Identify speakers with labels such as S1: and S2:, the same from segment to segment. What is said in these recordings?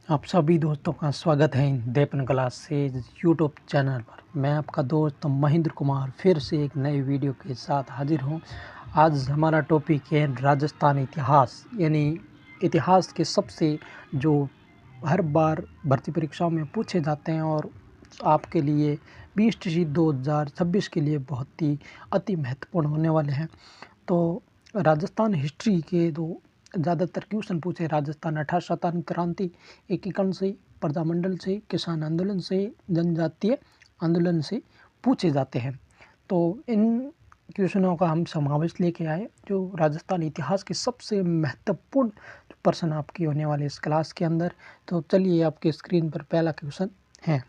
S1: आप सभी दोस्तों का स्वागत है देपन क्लास से यूट्यूब चैनल पर। मैं आपका दोस्त महेंद्र कुमार फिर से एक नए वीडियो के साथ हाजिर हूं। आज हमारा टॉपिक है राजस्थान इतिहास, यानी इतिहास के सबसे जो हर बार भर्ती परीक्षाओं में पूछे जाते हैं और आपके लिए 20 2026 के लिए बहुत ही अति महत्वपूर्ण होने वाले हैं। तो राजस्थान हिस्ट्री के दो ज़्यादातर क्वेश्चन पूछे राजस्थान 1857 क्रांति एकीकरण से, प्रजामंडल से, किसान आंदोलन से, जनजातीय आंदोलन से पूछे जाते हैं। तो इन क्वेश्चनों का हम समावेश लेके आए जो राजस्थान इतिहास के सबसे महत्वपूर्ण प्रश्न आपके होने वाले इस क्लास के अंदर। तो चलिए आपके स्क्रीन पर पहला क्वेश्चन है,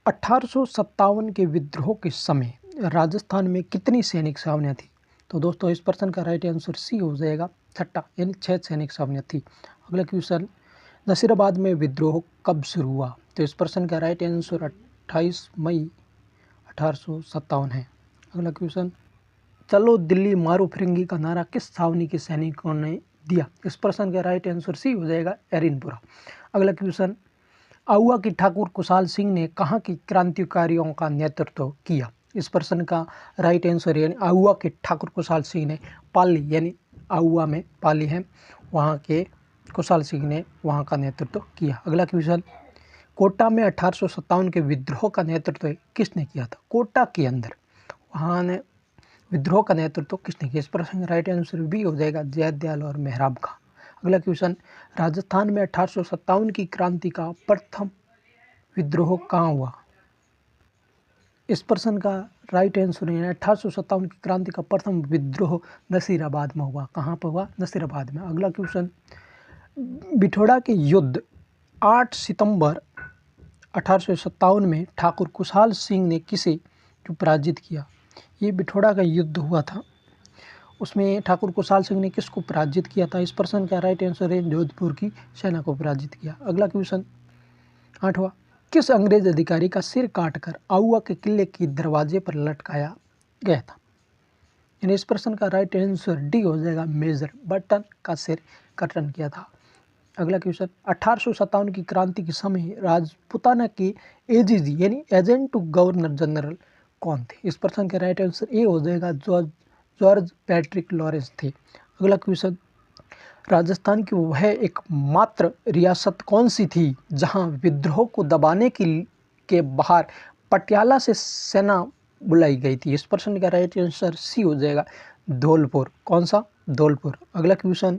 S1: 1857 के विद्रोह के समय राजस्थान में कितनी सैनिक छावनियाँ थी? तो दोस्तों इस प्रश्न का राइट आंसर सी हो जाएगा, 6 यानी 6 सैनिक छावनियाँ थी। अगला क्वेश्चन, नसीराबाद में विद्रोह कब शुरू हुआ? तो इस प्रश्न का राइट आंसर 28 मई 1857 है। अगला क्वेश्चन, चलो दिल्ली मारो फिरंगी का नारा किस छावनी के सैनिकों ने दिया? इस प्रश्न का राइट आंसर सी हो जाएगा, एरिनपुरा। अगला क्वेश्चन, आहुआ की ठाकुर कुशाल सिंह ने कहाँ की क्रांतिकारियों का नेतृत्व किया? इस प्रश्न का राइट आंसर यानी आहुआ के ठाकुर कुशाल सिंह ने पाली, यानी आहुआ में पाली है, वहाँ के कुशाल सिंह ने वहाँ का नेतृत्व किया। अगला क्वेश्चन, कोटा में 1857 के विद्रोह का नेतृत्व किसने किया था? कोटा के अंदर वहाँ ने विद्रोह का नेतृत्व किसने किया? इस प्रश्न का राइट आंसर भी हो जाएगा, जयदयाल और मेहराब का। अगला क्वेश्चन, राजस्थान में 1857 की क्रांति का प्रथम विद्रोह कहाँ हुआ? इस प्रश्न का राइट आंसर है 1857 की क्रांति का प्रथम विद्रोह नसीराबाद में हुआ। कहाँ पर हुआ? नसीराबाद में। अगला क्वेश्चन, बिठोड़ा के युद्ध 8 सितंबर 1857 में ठाकुर कुशाल सिंह ने किसे जो पराजित किया? ये बिठोड़ा का युद्ध हुआ था, उसमें ठाकुर कुशाल सिंह ने किसको पराजित किया था? इस प्रश्न का राइट आंसर है जोधपुर की सेना को पराजित किया। अगला क्वेश्चन 8वां, किस अंग्रेज अधिकारी का सिर काटकर आहुआ के किले के दरवाजे पर लटकाया गया था? यानी इस प्रश्न का राइट आंसर डी हो जाएगा, मेजर बटन का सिर कटन किया था। अगला क्वेश्चन, 1857 की क्रांति के समय राजपुताना के एजीजी यानी एजेंट टू गवर्नर जनरल कौन थे? इस प्रश्न का राइट आंसर ए हो जाएगा, जॉर्ज पैट्रिक लॉरेंस थे। अगला क्वेश्चन, राजस्थान की वह एकमात्र रियासत कौन सी थी जहां विद्रोह को दबाने के बाहर पटियाला से सेना बुलाई गई थी? इस प्रश्न का राइट आंसर सी हो जाएगा, धौलपुर। कौन सा? धौलपुर। अगला क्वेश्चन,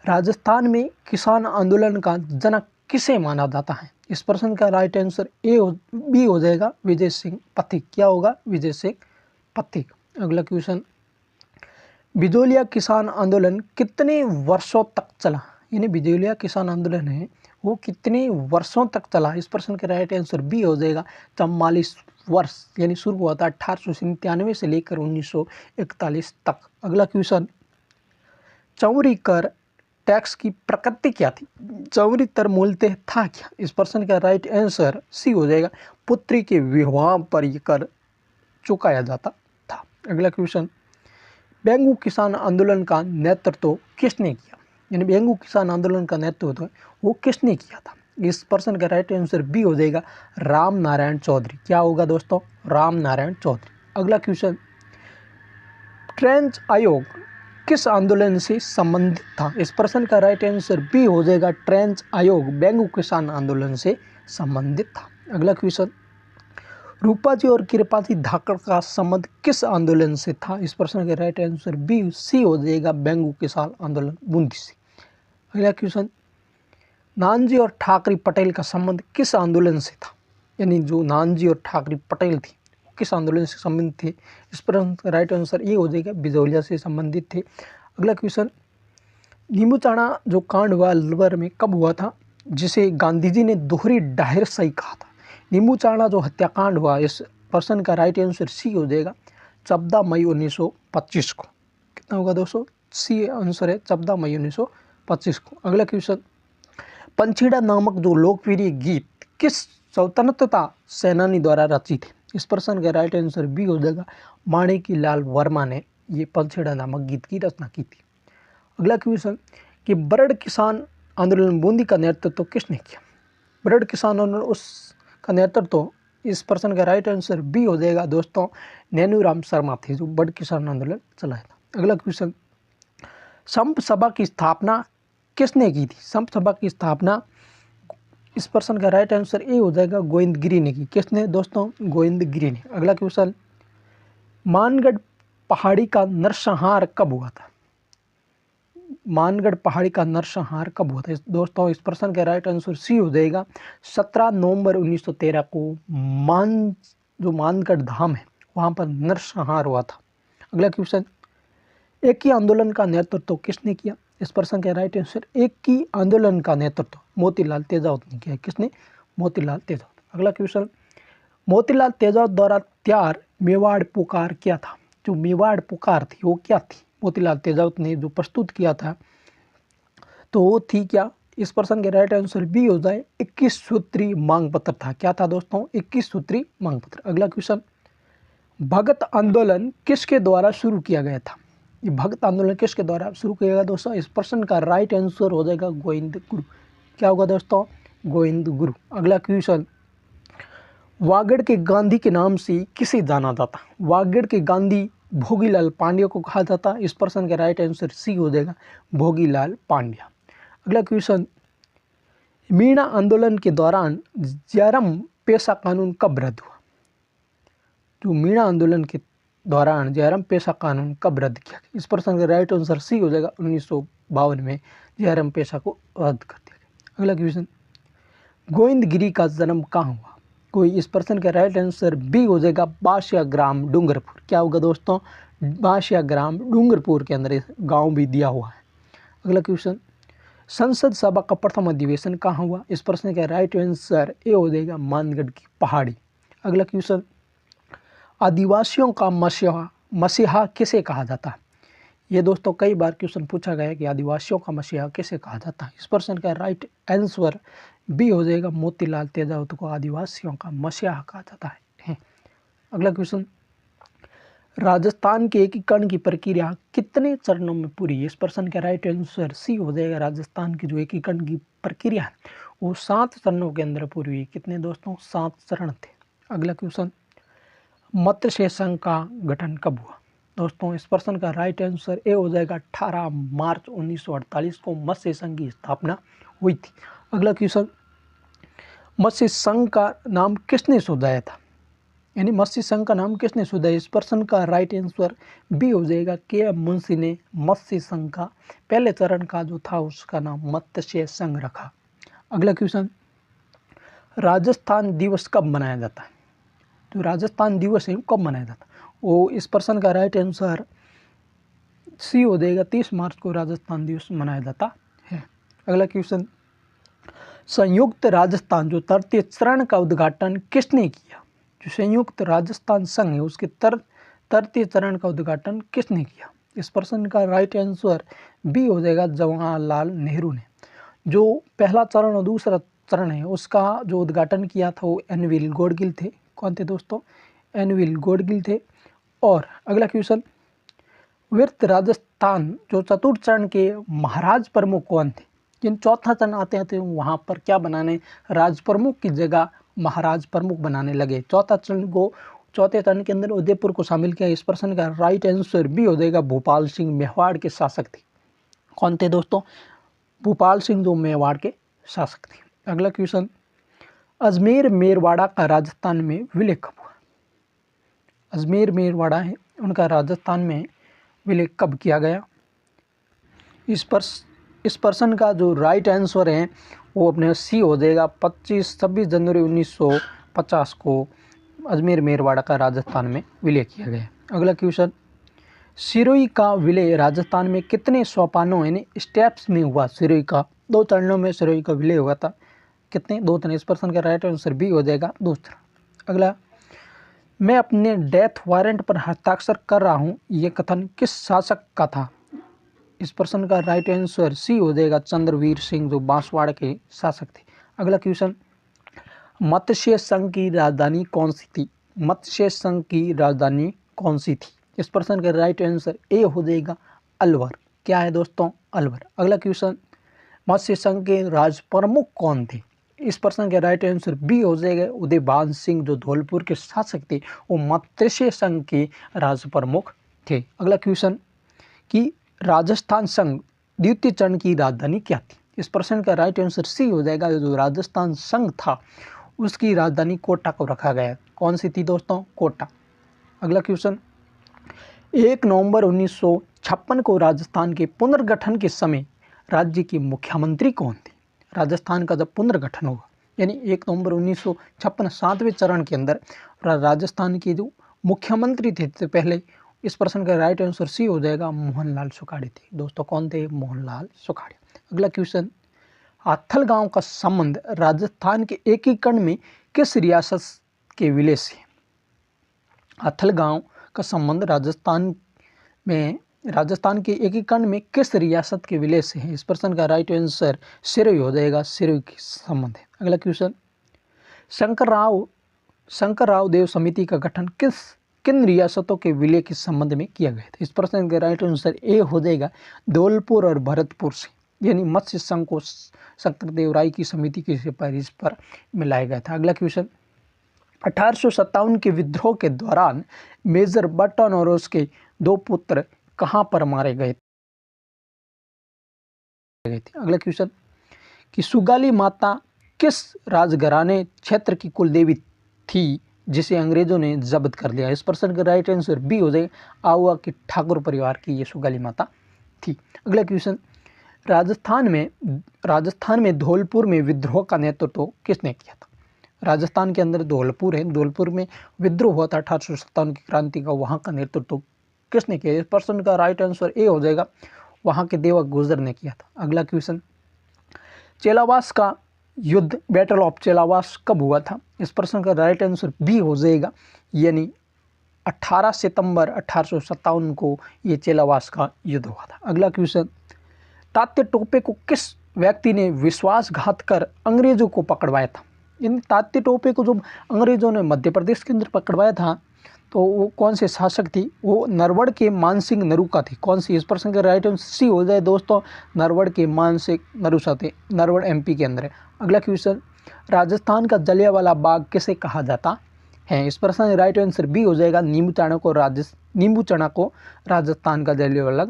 S1: राजस्थान में किसान आंदोलन का जनक किसे माना जाता है? इस प्रश्न का राइट आंसर बी हो जाएगा, विजय सिंह पथिक। क्या होगा? विजय सिंह पथिक। अगला क्वेश्चन, बिजोलिया किसान आंदोलन कितने वर्षों तक चला? यानी बिजोलिया किसान आंदोलन है वो कितने वर्षों तक चला? इस प्रश्न का राइट आंसर बी हो जाएगा, 44 वर्ष, यानी शुरू हुआ था 1897 से लेकर 1941 तक। अगला क्वेश्चन, चौरी कर टैक्स की प्रकृति क्या थी? चौरी कर मूलतः था क्या? इस प्रश्न का राइट आंसर सी हो जाएगा, पुत्री के विवाह पर यह कर चुकाया जाता था। अगला क्वेश्चन, बेंगू किसान आंदोलन का नेतृत्व किसने किया? यानी बेंगू किसान आंदोलन का नेतृत्व वो किसने किया था? इस प्रश्न का राइट आंसर बी हो जाएगा, राम नारायण चौधरी। क्या होगा दोस्तों? राम नारायण चौधरी। अगला क्वेश्चन, ट्रेंच आयोग किस आंदोलन से संबंधित था? इस प्रश्न का राइट आंसर बी हो जाएगा, ट्रेंच आयोग बेंगू किसान आंदोलन से संबंधित था। अगला क्वेश्चन, रूपाजी और कृपाजी धाकड़ का संबंध किस आंदोलन से था? इस प्रश्न के राइट आंसर बी सी हो जाएगा, बेंगू किसान आंदोलन बूंदी से। अगला क्वेश्चन, नानजी और ठाकरे पटेल का संबंध किस आंदोलन से था? यानी जो नानजी और ठाकरे पटेल थी किस आंदोलन से संबंधित थे? इस प्रश्न का राइट आंसर ये हो जाएगा, बिजोलिया से संबंधित थे। अगला क्वेश्चन, नीमूचाणा जो कांड हुआ अलवर में कब हुआ था, जिसे गांधी जी ने दोहरी डाहिर सही कहा था? नीमूचाणा जो हत्याकांड हुआ, इस प्रश्न का राइट आंसर सी हो जाएगा, 14 मई 1925 को। कितना होगा दोस्तों? सी आंसर है, 14 मई 1925 को। अगला क्वेश्चन, पंछीड़ा नामक जो लोकप्रिय गीत किस स्वतंत्रता सेनानी द्वारा रचित है? इस प्रश्न का राइट आंसर बी हो जाएगा, माणिकी लाल वर्मा ने ये पंछीड़ा नामक गीत की रचना की थी। अगला क्वेश्चन, कि बरड़ किसान आंदोलन बूंदी का नेतृत्व किसने किया? ब्रड किसान आंदोलन उसका नेतृत्व, इस प्रश्न का राइट आंसर बी हो जाएगा दोस्तों, नैनूराम शर्मा थे जो ब्रड किसान आंदोलन चलाया था। अगला क्वेश्चन, संप सभा की स्थापना किसने की थी? संप सभा की स्थापना, इस प्रश्न का राइट आंसर ए हो जाएगा गोविंदगिरी ने की। किसने दोस्तों? गोविंदगिरी ने। अगला क्वेश्चन, मानगढ़ पहाड़ी का नरसंहार कब हुआ था? मानगढ़ पहाड़ी का नरसंहार कब हुआ था दोस्तों? इस प्रश्न का राइट आंसर सी हो जाएगा 17 नवंबर 1913 को जो मानगढ़ धाम है वहाँ पर नरसंहार हुआ था। अगला क्वेश्चन, एक ही आंदोलन का नेतृत्व किसने किया? इस प्रश्न का राइट आंसर, एक ही आंदोलन का नेतृत्व मोतीलाल तेजावत ने किया। किसने? मोतीलाल तेजावत। अगला क्वेश्चन, मोतीलाल तेजावत द्वारा तैयार मेवाड़ पुकार क्या था? जो मेवाड़ पुकार थी वो क्या थी? मोतीलाल तेजावत ने जो प्रस्तुत किया था तो वो थी क्या? इस प्रश्न के राइट आंसर बी हो जाए 21 सूत्री मांग पत्र था। क्या था दोस्तों? 21 सूत्री मांग पत्र। अगला क्वेश्चन, भगत आंदोलन किसके द्वारा शुरू किया गया था? ये भगत आंदोलन किसके द्वारा शुरू किया गया दोस्तों? इस प्रश्न का राइट आंसर हो जाएगा गोविंद गुरु। क्या होगा दोस्तों? गोविंद गुरु। अगला क्वेश्चन, वागड़ के गांधी के नाम से किसे जाना जाता? वागड़ के गांधी भोगीलाल पांड्या को कहा जाता। इस प्रश्न का राइट आंसर सी हो जाएगा भोगीलाल पांड्या। अगला क्वेश्चन, मीणा आंदोलन के दौरान जयराम पेशा कानून कब रद्द हुआ? जो मीणा आंदोलन के दौरान जयराम पेशा कानून कब रद्द किया गया? इस प्रश्न का राइट आंसर सी हो जाएगा 1952 में जयराम पेशा को रद्द कर दिया गया। अगला क्वेश्चन, गोविंदगिरी का जन्म कहाँ हुआ? कोई, इस प्रश्न का राइट आंसर बी हो जाएगा बाशिया ग्राम डूंगरपुर। क्या होगा दोस्तों? बाशिया ग्राम डूंगरपुर के अंदर गांव भी दिया हुआ है। अगला क्वेश्चन, संसद सभा का प्रथम अधिवेशन कहाँ हुआ? इस प्रश्न का राइट आंसर ए हो जाएगा मानगढ़ की पहाड़ी। अगला क्वेश्चन, आदिवासियों का मसीहा किसे कहा जाता है? ये दोस्तों कई बार क्वेश्चन पूछा गया है कि आदिवासियों का मसीहा किसे कहा जाता है। इस प्रश्न का राइट आंसर बी हो जाएगा मोतीलाल तेजावत को आदिवासियों का मसीहा कहा जाता है। अगला क्वेश्चन, राजस्थान के एकीकरण की प्रक्रिया कितने चरणों में पूरी है? इस प्रश्न का राइट आंसर सी हो जाएगा राजस्थान की जो एकीकरण की प्रक्रिया है वो 7 चरणों के अंदर पूरी हुई। कितने दोस्तों? 7 चरण थे। अगला क्वेश्चन, मत्स्य संघ का गठन कब हुआ? दोस्तों इस प्रश्न का राइट आंसर ए हो जाएगा 18 मार्च 1948 को मत्स्य संघ की स्थापना हुई थी। अगला क्वेश्चन, मत्स्य संघ का नाम किसने सुझाया था? यानी मत्स्य संघ का नाम किसने सुझाया? इस प्रश्न का राइट आंसर बी हो जाएगा के.एम. मुंशी ने मत्स्य संघ का पहले चरण का जो था उसका नाम मत्स्य संघ रखा। अगला क्वेश्चन, राजस्थान दिवस कब मनाया जाता है? जो राजस्थान दिवस है कब मनाया जाता है? वो, इस प्रश्न का राइट आंसर सी हो जाएगा 30 मार्च को राजस्थान दिवस मनाया जाता है। अगला क्वेश्चन, संयुक्त राजस्थान जो तृतीय चरण का उद्घाटन किसने किया? जो संयुक्त राजस्थान संघ है उसके तृतीय चरण का उद्घाटन किसने किया? इस प्रश्न का राइट आंसर बी हो जाएगा जवाहरलाल नेहरू ने। जो पहला चरण और दूसरा चरण है उसका जो उद्घाटन किया था वो एनविल गॉडगिल थे। कौन थे दोस्तों? एनविल गॉडगिल थे। और अगला क्वेश्चन, वित्त राजस्थान जो चतुर्थ चरण के महाराज प्रमुख कौन थे? जिन चौथा चरण आते हैं वहाँ पर क्या बनाने? राज प्रमुख की जगह महाराज प्रमुख बनाने लगे। चौथे चरण के अंदर उदयपुर को शामिल किया। इस प्रश्न का राइट आंसर बी हो जाएगा भोपाल सिंह मेवाड़ के शासक थे। कौन थे दोस्तों? भोपाल सिंह जो मेवाड़ के शासक थे। अगला क्वेश्चन, अजमेर मेरवाड़ा का राजस्थान में विलय कब हुआ? अजमेर मेरवाड़ा है उनका राजस्थान में विलय कब किया गया? इस प्रश्न का जो राइट आंसर है वो अपने सी हो जाएगा 26 जनवरी 1950 को अजमेर मेरवाड़ा का राजस्थान में विलय किया गया। अगला क्वेश्चन, सिरोही का विलय राजस्थान में कितने सोपानों यानी स्टेप्स में हुआ? सिरोही का 2 चरणों में सिरोही का विलय हुआ था। कितने? 2 चरण। इस प्रश्न का राइट आंसर बी हो जाएगा दूसरा। अगला, मैं अपने डेथ वारंट पर हस्ताक्षर कर रहा हूँ, ये कथन किस शासक का था? इस प्रश्न का राइट आंसर सी हो जाएगा चंद्रवीर सिंह जो बांसवाड़ा के शासक थे। अगला क्वेश्चन, मत्स्य संघ की राजधानी कौन सी थी? मत्स्य संघ की राजधानी कौन सी थी? इस प्रश्न का राइट आंसर ए हो जाएगा अलवर। क्या है दोस्तों? अलवर। अगला क्वेश्चन, मत्स्य संघ के राज प्रमुख कौन थे? इस प्रश्न का राइट आंसर बी हो जाएगा उदयभान सिंह, जो धौलपुर के शासक थे, वो मत्स्य संघ के राज प्रमुख थे। अगला क्वेश्चन कि राजस्थान संघ द्वितीय चरण की राजधानी क्या थी? इस प्रश्न का राइट आंसर सी हो जाएगा, जो राजस्थान संघ था उसकी राजधानी कोटा को रखा गया। कौन सी थी दोस्तों? कोटा। अगला क्वेश्चन 1 नवंबर 1956 को राजस्थान के पुनर्गठन के समय राज्य के मुख्यमंत्री कौन थे? राजस्थान का जब पुनर्गठन होगा यानी 1 नवंबर 1956 सातवें चरण के अंदर राजस्थान के जो मुख्यमंत्री थे तो पहले इस प्रश्न का राइट आंसर सी हो जाएगा, मोहनलाल सुखाड़े थे। दोस्तों कौन थे? मोहनलाल सुखाड़े। अगला क्वेश्चन आथल गांव का संबंध राजस्थान के एकीकरण में किस रियासत के विलय से? आथल गांव का संबंध राजस्थान के एकीकरण में किस रियासत के विलय से है? इस प्रश्न का राइट आंसर सिरोही हो जाएगा, सिरोही के संबंध है। अगला क्वेश्चन शंकरराव देव समिति का गठन किन रियासतों के विलय के संबंध में किया गया था? इस प्रश्न का राइट आंसर ए हो जाएगा, धौलपुर और भरतपुर से, यानी मत्स्य संघ को शंकरदेव राय की समिति की सिफारिश पर मिलाया गया था। अगला क्वेश्चन 1857 के विद्रोह के दौरान मेजर बटन और उसके 2 पुत्र कहां पर मारे गए थे? अगला क्वेश्चन कि सुगाली माता किस राजघराने क्षेत्र की कुलदेवी थी जिसे अंग्रेजों ने जब्त कर लिया? इस प्रश्न का राइट आंसर बी हो जाएगा, आहुआ के ठाकुर परिवार की ये सुगाली माता थी। अगला क्वेश्चन राजस्थान में धौलपुर में विद्रोह का नेतृत्व किसने किया था? राजस्थान के अंदर धौलपुर है, धौलपुर में विद्रोह हुआ था 1857 की क्रांति का, वहां का नेतृत्व किसने किया? इस प्रश्न का राइट आंसर ए हो जाएगा, वहां के देवा गुजर ने किया था। अगला क्वेश्चन चेलावास का युद्ध बैटल ऑफ चेलावास कब हुआ था? इस प्रश्न का राइट आंसर बी हो जाएगा, यानी 18 सितंबर 1857 को ये चेलावास का युद्ध हुआ था। अगला क्वेश्चन तात्या टोपे को किस व्यक्ति ने विश्वासघात कर अंग्रेजों को पकड़वाया था? इन तात्या टोपे को जब अंग्रेजों ने मध्य प्रदेश के अंदर पकड़वाया था तो वो कौन से शासक थी? वो नरवड़ के मानसिंह नरूका थी। कौन सी? इस प्रश्न का राइट आंसर सी हो जाए दोस्तों, नरवड़ के मानसिंह नरूका थे, नरवड़ एमपी के अंदर है। अगला क्वेश्चन राजस्थान का जलियांवाला बाग किसे कहा जाता है? इस प्रश्न का राइट आंसर बी हो जाएगा, नींबू चना को राजस्थान का जलियांवाला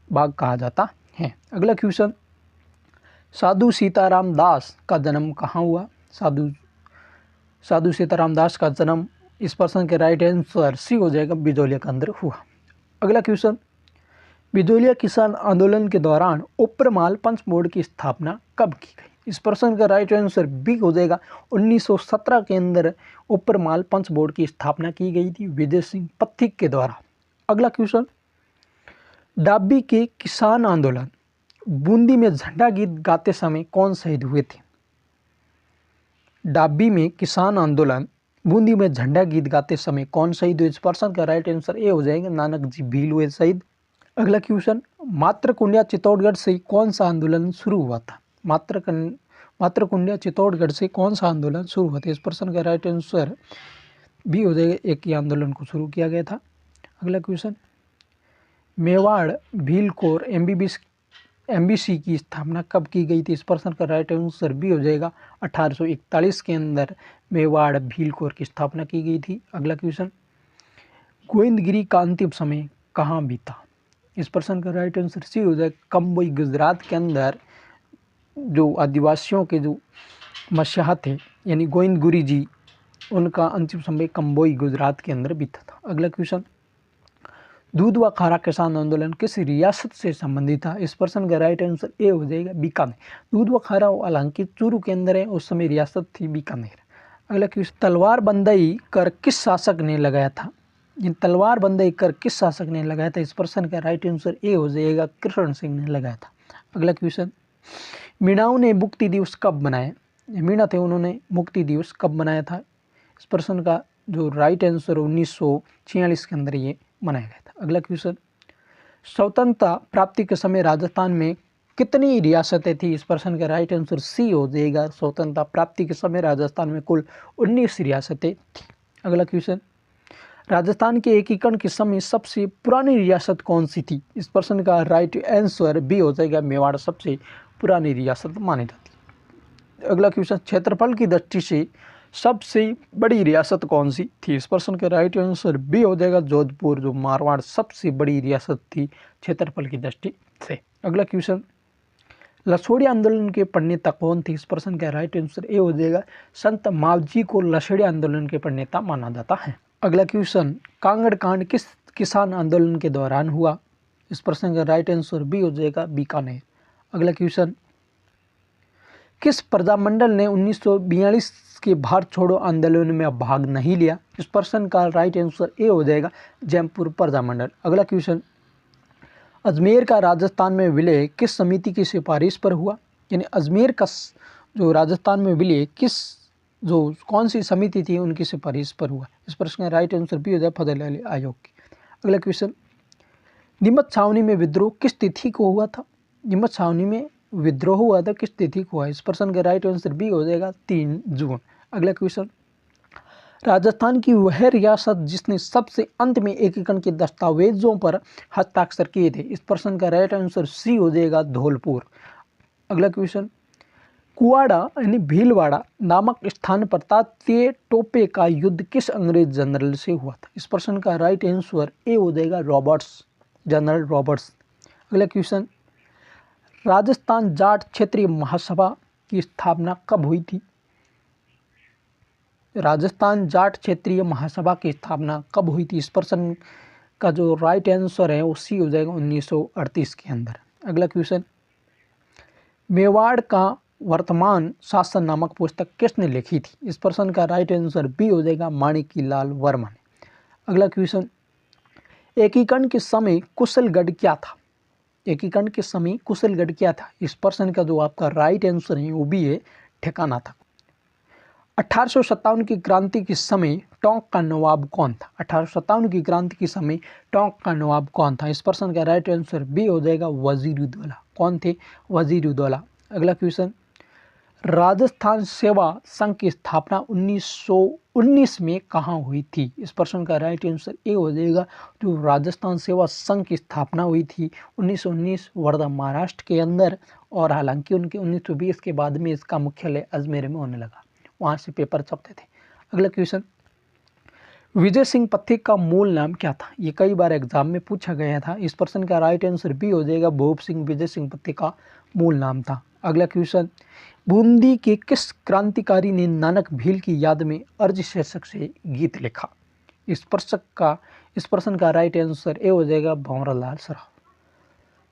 S1: बाग कहा जाता है। अगला क्वेश्चन साधु सीताराम दास का जन्म कहाँ हुआ? साधु सीताराम दास का जन्म, इस प्रश्न के राइट आंसर सी हो जाएगा, बिजोलिया के अंदर हुआ। अगला क्वेश्चन बिजोलिया किसान आंदोलन के दौरान उपरमाल पंच बोर्ड की स्थापना कब की गई? इस प्रश्न का राइट आंसर बी हो जाएगा, 1917 के अंदर उपरमाल पंच बोर्ड की स्थापना की गई थी विजय सिंह पथिक के द्वारा। अगला क्वेश्चन डाबी के किसान आंदोलन बूंदी में झंडा गीत गाते समय कौन शहीद हुए थे? डाबी में किसान आंदोलन बूंदी में झंडा गीत गाते समय कौन शहीद हुए? इस प्रश्न का राइट आंसर ए हो जाएगा, नानक जी भील हुए शहीद। अगला क्वेश्चन मातृकुंडिया चित्तौड़गढ़ से कौन सा आंदोलन शुरू हुआ था? मातृकुंडिया चित्तौड़गढ़ से कौन सा आंदोलन शुरू हुआ था? इस प्रश्न का राइट आंसर बी हो जाएगा, एक ही आंदोलन को शुरू किया गया था। अगला question Mewar Bhil core MBC की स्थापना कब की गई थी? इस प्रश्न का राइट आंसर बी हो जाएगा, 1841 के अंदर मेवाड़ भील कोर की स्थापना की गई थी। अगला क्वेश्चन गोविंदगिरी का अंतिम समय कहाँ बीता? इस प्रश्न का राइट आंसर सी हो जाएगा, कंबोई गुजरात के अंदर जो आदिवासियों के जो मसीहा थे यानी गोविंदगिरी जी, उनका अंतिम समय कंबोई गुजरात के अंदर बीता था। अगला क्वेश्चन दूध व खारा किसान आंदोलन किस रियासत से संबंधित था? इस प्रश्न का राइट आंसर ए हो जाएगा, बीकानेर। दूध व खारा हालांकि चूरू के अंदर है, उस समय रियासत थी बीकानेर। अगला क्वेश्चन तलवार बंदई कर किस शासक ने लगाया था? इन तलवार बंदई कर किस शासक ने लगाया था? इस प्रश्न का राइट आंसर ए हो जाएगा, कृष्ण सिंह ने लगाया था। अगला क्वेश्चन मीणाओं ने मुक्ति दिवस कब मनाया? मीणा थे, उन्होंने मुक्ति दिवस कब मनाया था? इस प्रश्न का जो राइट आंसर 1946 के अंदर ये मनाया गया था। अगला क्वेश्चन स्वतंत्रता प्राप्ति के समय राजस्थान में कितनी रियासतें थी? इस प्रश्न का राइट आंसर सी हो जाएगा, स्वतंत्रता प्राप्ति के समय राजस्थान में कुल 19 रियासतें थी। अगला क्वेश्चन राजस्थान के एकीकरण के समय सबसे पुरानी रियासत कौन सी थी? इस प्रश्न का राइट आंसर बी हो जाएगा, मेवाड़ सबसे पुरानी रियासत मानी जाती है। अगला क्वेश्चन, क्षेत्रफल की दृष्टि से सबसे बड़ी रियासत कौन सी थी? इस प्रश्न का राइट आंसर बी हो जाएगा जोधपुर, जो मारवाड़ सबसे बड़ी रियासत थी क्षेत्रफल की दृष्टि से। अगला क्वेश्चन, लसोड़ी आंदोलन के प्रणेता कौन थे? इस प्रश्न का राइट आंसर ए हो जाएगा संत मावजी को लसोड़ी आंदोलन के प्रणेता माना जाता है। अगला क्वेश्चन, कांगड़ कांड किस किसान आंदोलन के दौरान हुआ? इस प्रश्न का राइट आंसर बी हो जाएगा बीकानेर। अगला क्वेश्चन, किस प्रजामंडल ने 1942 के भारत छोड़ो आंदोलन में भाग नहीं लिया? इस प्रश्न का राइट आंसर ए हो जाएगा जयपुर प्रजामंडल। अगला क्वेश्चन, अजमेर का राजस्थान में विलय किस समिति की सिफारिश पर हुआ? यानी अजमेर का जो राजस्थान में विलय कौन सी समिति थी उनकी सिफारिश पर हुआ? इस प्रश्न का राइट आंसर बी हो जाए फजल अली आयोग की। अगला क्वेश्चन, नीमच छावनी में विद्रोह किस तिथि को हुआ था? नीमच छावनी में विद्रोह हुआ था किस तिथि को हुआ? इस प्रश्न का राइट आंसर बी हो जाएगा 3 जून। अगला क्वेश्चन, राजस्थान की वह रियासत जिसने सबसे अंत में एकीकरण के दस्तावेजों पर हस्ताक्षर किए थे? इस प्रश्न का राइट आंसर सी हो जाएगा धौलपुर। अगला क्वेश्चन, कुआड़ा यानी भीलवाड़ा नामक स्थान पर तात्या टोपे का युद्ध किस अंग्रेज जनरल से हुआ था? इस प्रश्न का राइट आंसर ए हो जाएगा रॉबर्ट्स, जनरल रॉबर्ट्स। अगला क्वेश्चन, राजस्थान जाट क्षेत्रीय महासभा की स्थापना कब हुई थी? राजस्थान जाट क्षेत्रीय महासभा की स्थापना कब हुई थी? इस प्रश्न का जो राइट आंसर है वो सी हो जाएगा 1938 के अंदर। अगला क्वेश्चन, मेवाड़ का वर्तमान शासन नामक पुस्तक किसने लिखी थी? इस प्रश्न का राइट आंसर बी हो जाएगा माणिक्यलाल वर्मा ने। अगला क्वेश्चन, एकीकरण के समय कुशलगढ़ क्या था? एकीकरण के समय कुशलगढ़ क्या था? इस प्रश्न का जो आपका राइट आंसर है वो भी है ठिकाना था। 1857 की क्रांति के समय टोंक का नवाब कौन था? 1857 की क्रांति के समय टोंक का नवाब कौन था? इस प्रश्न का राइट आंसर बी हो जाएगा वजीरुद्दौला। कौन थे? वजीरुद्दौला। अगला क्वेश्चन, राजस्थान सेवा संघ की स्थापना 1919 में कहाँ हुई थी? इस प्रश्न का राइट आंसर ए हो जाएगा जो राजस्थान सेवा संघ की स्थापना हुई थी 1919 वर्धा महाराष्ट्र के अंदर, और हालांकि उनके 1920 के बाद में इसका मुख्यालय अजमेर में होने लगा, वहाँ से पेपर छपते थे। अगला क्वेश्चन, विजय सिंह पथिक का मूल नाम क्या था? ये कई बार एग्जाम में पूछा गया था। इस प्रश्न का राइट आंसर बी हो जाएगा भूप सिंह विजय सिंह पथिक का मूल नाम था। अगला क्वेश्चन, बूंदी के किस क्रांतिकारी ने नानक भील की याद में अर्ज शीर्षक से गीत लिखा? इस प्रश्न का राइट आंसर ए हो जाएगा भंवरलाल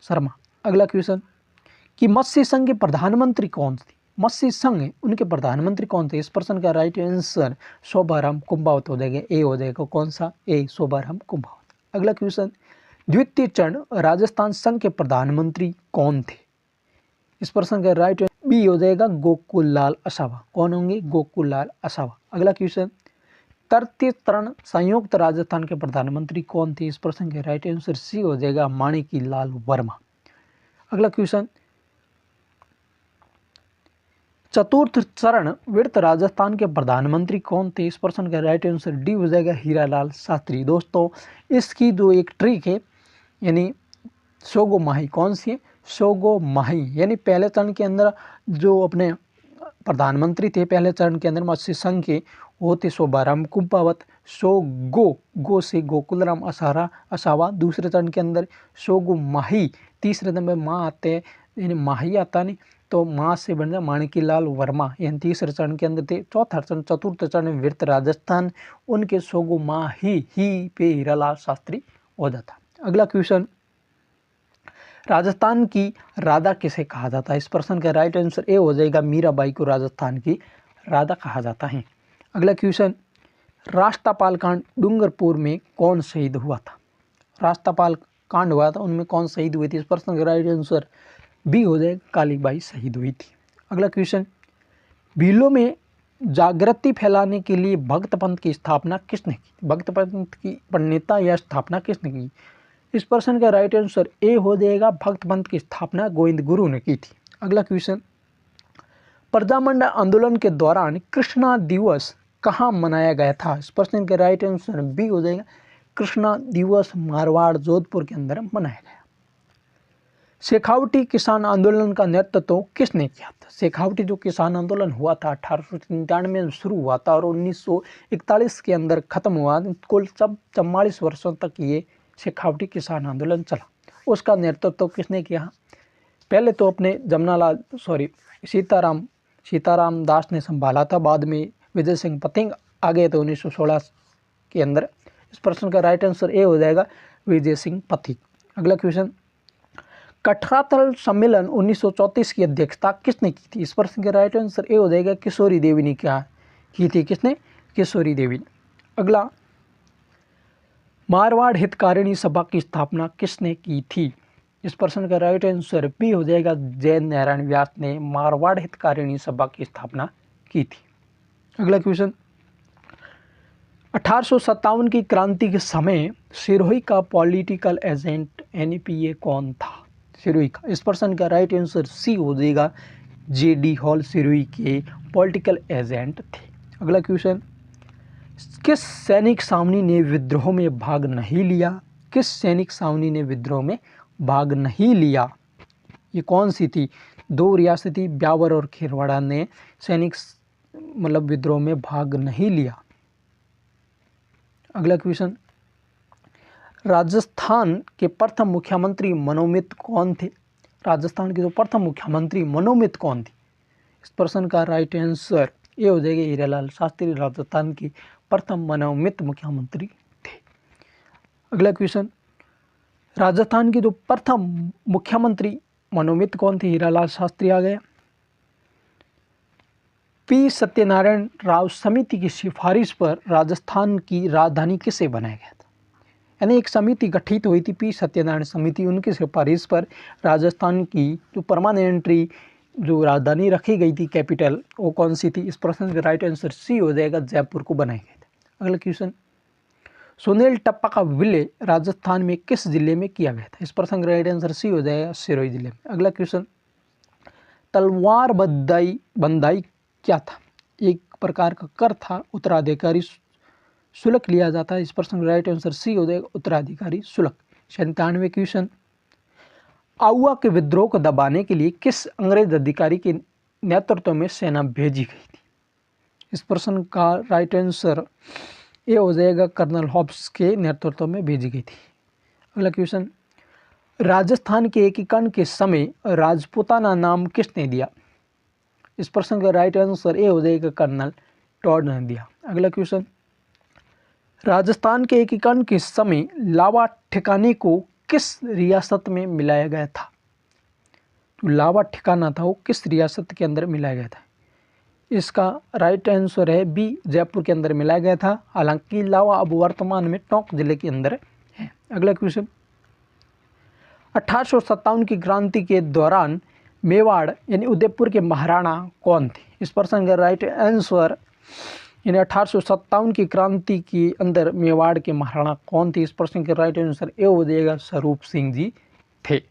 S1: शर्मा। अगला क्वेश्चन, कि मत्स्य संघ के प्रधानमंत्री कौन थे? मत्स्य संघ उनके प्रधानमंत्री कौन थे? इस प्रश्न का राइट आंसर शोभाराम कुंभावत हो जाएगा, ए हो जाएगा कौन सा? ए शोभाराम कुंभावत। अगला क्वेश्चन, द्वितीय चरण राजस्थान संघ के प्रधानमंत्री कौन थे? इस प्रश्न का राइट बी हो जाएगा गोकुल लाल असावा। कौन होंगे? गोकुल लाल असावा। अगला क्वेश्चन, तृतीय चरण संयुक्त राजस्थान के प्रधानमंत्री कौन थे? इस प्रश्न के राइट आंसर सी हो जाएगा माणिक्यलाल वर्मा। अगला क्वेश्चन, चतुर्थ चरण वित्त राजस्थान के प्रधानमंत्री कौन थे? इस प्रश्न का राइट आंसर डी हो जाएगा हीरालाल शास्त्री। दोस्तों इसकी जो एक ट्रिक है, यानी सोगो माही, कौन सी है? सोगो माही, यानी पहले चरण के अंदर जो अपने प्रधानमंत्री थे पहले चरण के अंदर मत्स्य संघ के, वो थे शोभाराम कुंभावत। गो से गोकुलराम असावा दूसरे चरण के अंदर, सोगो माही तीसरे नंबर माँ आते हैं, यानी माही आता नहीं तो माँ से बन जाए माणिक्यलाल वर्मा, यानी तीसरे चरण के अंदर थे। चौथा चरण चतुर्थ चरण वित्त राजस्थान, उनके सोगो माही ही पे हीरालाल शास्त्री हो जाता। अगला क्वेश्चन, राजस्थान की राधा किसे कहा जाता है? इस प्रश्न का राइट आंसर ए हो जाएगा मीराबाई को राजस्थान की राधा कहा जाता है। अगला क्वेश्चन, राष्ट्रपाल कांड डूंगरपुर में कौन शहीद हुआ था? राष्ट्रपाल कांड हुआ था, उनमें कौन शहीद हुई थी? इस प्रश्न का राइट आंसर बी हो जाएगा कालीबाई शहीद हुई थी। अगला क्वेश्चन, भीलों में जागृति फैलाने के लिए भक्त पंथ की स्थापना किसने की? भक्त पंथ की प्रणेता या स्थापना किसने की? इस प्रश्न का राइट आंसर ए हो जाएगा भक्त पंथ की स्थापना गोविंद गुरु ने की थी। अगला क्वेश्चन, प्रजामंडल आंदोलन के दौरान कृष्णा दिवस कहाँ मनाया गया था? इस प्रश्न का राइट आंसर बी हो जाएगा कृष्णा दिवस मारवाड़ जोधपुर के अंदर मनाया गया। शेखावटी किसान आंदोलन का नेतृत्व किसने किया था? शेखावटी जो किसान आंदोलन हुआ था 1893 में शुरू हुआ था और 1941 के अंदर खत्म हुआ। कुल 44 वर्षों तक ये शेखावटी किसान आंदोलन चला। उसका नेतृत्व किसने किया? पहले तो अपने सीताराम दास ने संभाला था, बाद में विजय सिंह पथिंग आ गए थे 1916 के अंदर। इस प्रश्न का राइट आंसर ए हो जाएगा विजय सिंह पथिक। अगला क्वेश्चन, कठरातल सम्मेलन 1934 की अध्यक्षता किसने की थी? इस प्रश्न का राइट आंसर ए हो जाएगा किशोरी देवी ने क्या की थी? किसने? किशोरी देवी ने। अगला, मारवाड़ हितकारिणी सभा की स्थापना किसने की थी? इस प्रश्न का राइट आंसर बी हो जाएगा जैन नारायण व्यास ने मारवाड़ हितकारिणी सभा की स्थापना की थी। अगला क्वेश्चन, 1857 की क्रांति के समय सिरोही का पॉलिटिकल एजेंट NPA कौन था? सिरोही का। इस प्रश्न का राइट आंसर सी हो जाएगा JD हॉल सिरोही के पॉलिटिकल एजेंट थे। अगला क्वेश्चन, किस सैनिक छावनी ने विद्रोह में भाग नहीं लिया? किस सैनिक छावनी ने विद्रोह में भाग नहीं लिया? ये कौन सी थी? 2 रियासती ब्यावर और खिरवाड़ा ने सैनिक विद्रोह में भाग नहीं लिया। अगला क्वेश्चन, राजस्थान के प्रथम मुख्यमंत्री मनोमित कौन थे? राजस्थान के जो प्रथम मुख्यमंत्री मनोमित कौन थे? इस प्रश्न का राइट आंसर ये हो जाएगा हीरालाल शास्त्री राजस्थान के प्रथम मनोमित मुख्यमंत्री थे। अगला क्वेश्चन, राजस्थान के जो प्रथम मुख्यमंत्री मनोमित कौन थे? हीरालाल शास्त्री आ गया। P सत्यनारायण राव समिति की सिफारिश पर राजस्थान की राजधानी किसे बनाया गया था? यानी एक समिति गठित हुई थी P सत्यनारायण समिति, उनकी सिफारिश पर राजस्थान की जो परमानेंटरी जो राजधानी रखी गई थी, कैपिटल, वो कौन सी थी? इस प्रश्न का राइट आंसर सी हो जाएगा जयपुर को बनाया गया था। अगला क्वेश्चन, सुनील टप्पा का विलय राजस्थान में किस जिले में किया गया था? इस प्रश्न का राइट आंसर सी हो जाएगा सिरोही जिले में। अगला क्वेश्चन, तलवार बंदाई क्या था? एक प्रकार का कर था, उत्तराधिकारी शुल्क लिया जाता है। इस प्रश्न का राइट आंसर सी हो जाएगा उत्तराधिकारी शुल्क। 97वें क्वेश्चन, आउवा के विद्रोह को दबाने के लिए किस अंग्रेज अधिकारी के नेतृत्व में सेना भेजी गई थी? इस प्रश्न का राइट आंसर ये हो जाएगा कर्नल हॉब्स के नेतृत्व में भेजी गई थी। अगला क्वेश्चन, राजस्थान के एकीकरण के समय राजपूताना नाम किसने दिया? इस प्रश्न का राइट आंसर ए हो जाएगा कर्नल टॉड ने दिया। अगला क्वेश्चन, राजस्थान के एकीकरण के समय लावा ठिकाने को किस रियासत में मिलाया गया था? तो लावा ठिकाना था वो किस रियासत के अंदर मिलाया गया था? इसका राइट आंसर है बी, जयपुर के अंदर मिलाया गया था। हालांकि लावा अब वर्तमान में टोंक जिले के अंदर है। अगला क्वेश्चन, 1857 की क्रांति के दौरान मेवाड़ यानी उदयपुर के महाराणा कौन थे? इस प्रश्न का राइट आंसर यानी 1857 की क्रांति के अंदर मेवाड़ के महाराणा कौन थे? इस प्रश्न का राइट आंसर ए हो जाएगा स्वरूप सिंह जी थे।